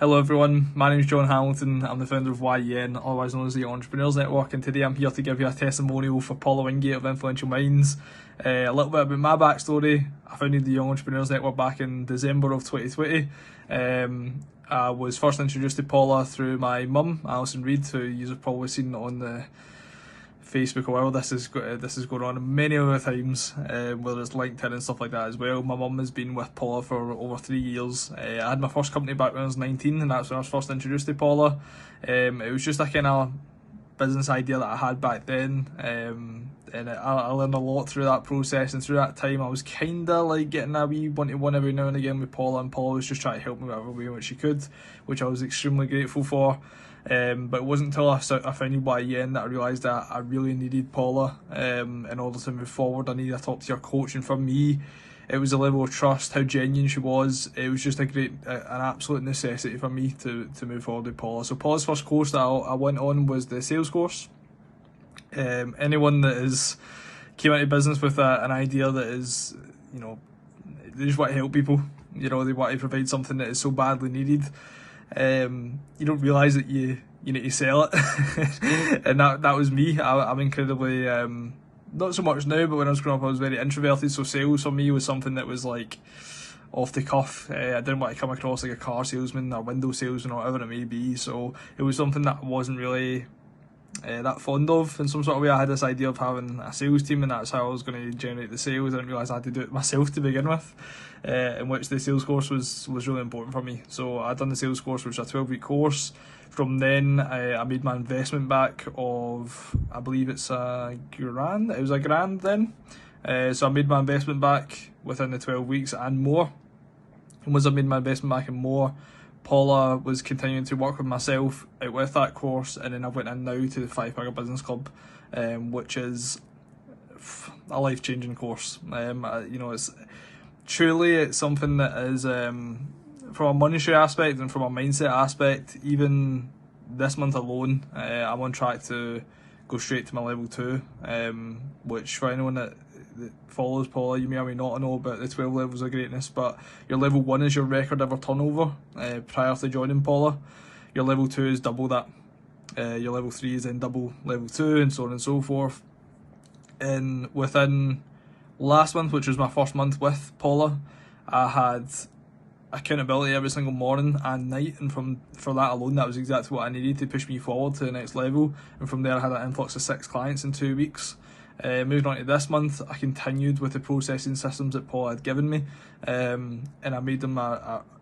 Hello everyone, my name is John Hamilton. I'm the founder of YEN, otherwise known as the Entrepreneurs Network, and today I'm here to give you a testimonial for Paula Wingate of Influential Minds. A little bit about my backstory. I founded the Young Entrepreneurs Network back in December of 2020. I was first introduced to Paula through my mum, Alison Reid, who you've probably seen on the Facebook or whatever. This is going on many other times, whether it's LinkedIn and stuff like that as well. My mum has been with Paula for over 3 years. I had my first company back when I was 19, and that's when I was first introduced to Paula. It was just a kind of business idea that I had back then, and I learned a lot through that process, and through that time I was kind of like getting a wee one-to-one every now and again with Paula, and Paula was just trying to help me whatever way in which she could, which I was extremely grateful for. But it wasn't until I founded YEN that I realised that I really needed Paula in order to move forward. I needed a top-tier coach, and for me it was a level of trust, how genuine she was. It was just an absolute necessity for me to move forward with Paula. So Paula's first course that I went on was the sales course. Anyone that came into business with an idea that is, they just want to help people, they want to provide something that is so badly needed, you don't realise that you need to sell it. And that was me. I'm incredibly, not so much now, but when I was growing up I was very introverted, so sales for me was something that was like off the cuff. I didn't want to come across like a car salesman or window salesman or whatever it may be, so it was something that I wasn't really that fond of. In some sort of way I had this idea of having a sales team, and that's how I was going to generate the sales. I didn't realise I had to do it myself to begin with, in which the sales course was really important for me. So I'd done the sales course, which was a 12-week course. From then I made my investment back of, I believe it's a grand. It was a grand then. So I made my investment back within the 12 weeks and more. And once I made my investment back and more, Paula was continuing to work with myself out with that course, and then I went in now to the 5-Figure Business Club, which is a life-changing course. It's something that is, from a monetary aspect and from a mindset aspect, even this month alone, I'm on track to go straight to my level 2, which for anyone that follows Paula, you may or may not know about the 12 levels of greatness, but your level 1 is your record ever turnover prior to joining Paula. Your level 2 is double that. Your level 3 is then double level 2, and so on and so forth. And within last month, which was my first month with Paula, I had accountability every single morning and night, and for that alone, that was exactly what I needed to push me forward to the next level. And from there I had an influx of 6 clients in 2 weeks. Moving on to this month, I continued with the processing systems that Paula had given me, and I made them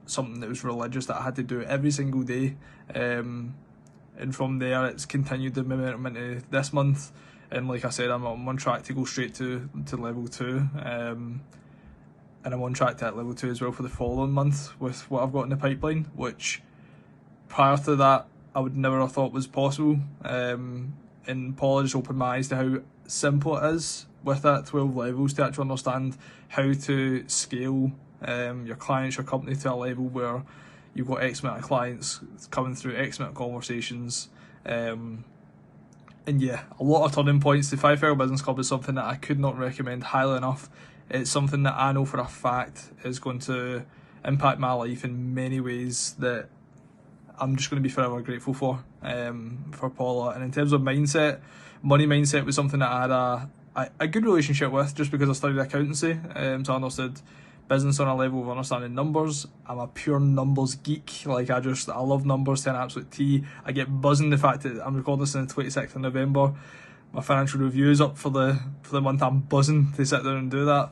something that was religious, that I had to do every single day. And from there it's continued the momentum into this month, and like I said, I'm on track to go straight to level 2, and I'm on track to that level 2 as well for the following month with what I've got in the pipeline, which prior to that I would never have thought was possible. And Paula just opened my eyes to how simple it is with that 12 levels to actually understand how to scale your clients, your company, to a level where you've got X amount of clients coming through, X amount of conversations, and yeah, a lot of turning points. The 5-Figure Business Club is something that I could not recommend highly enough. It's something that I know for a fact is going to impact my life in many ways that I'm just going to be forever grateful for Paula. And in terms of mindset, money mindset was something that I had a good relationship with, just because I studied accountancy, so I understood business on a level of understanding numbers. I'm a pure numbers geek. Like I love numbers to an absolute T. I get buzzing the fact that I'm recording this on the 26th of November. My financial review is up for the month. I'm buzzing to sit there and do that.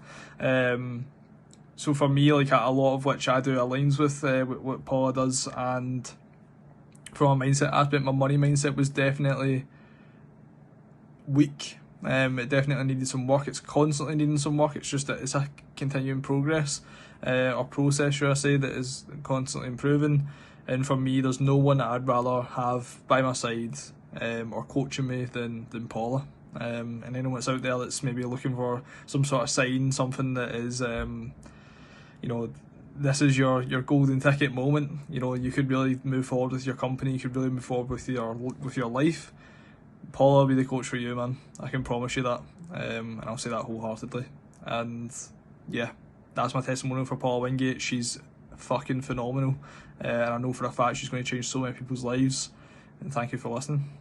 So for me, like a lot of which I do aligns with what Paula does. And from a mindset aspect, my money mindset was definitely weak. It definitely needed some work. It's constantly needing some work. It's just that it's a continuing progress, or process, should I say, that is constantly improving. And for me, there's no one that I'd rather have by my side, or coaching me than Paula. And anyone that's out there that's maybe looking for some sort of sign, something that is, this is your golden ticket moment. You could really move forward with your company. You could really move forward with your life. Paula will be the coach for you, man. I can promise you that, and I'll say that wholeheartedly. And yeah, that's my testimonial for Paula Wingate. She's fucking phenomenal. And I know for a fact she's going to change so many people's lives. And thank you for listening.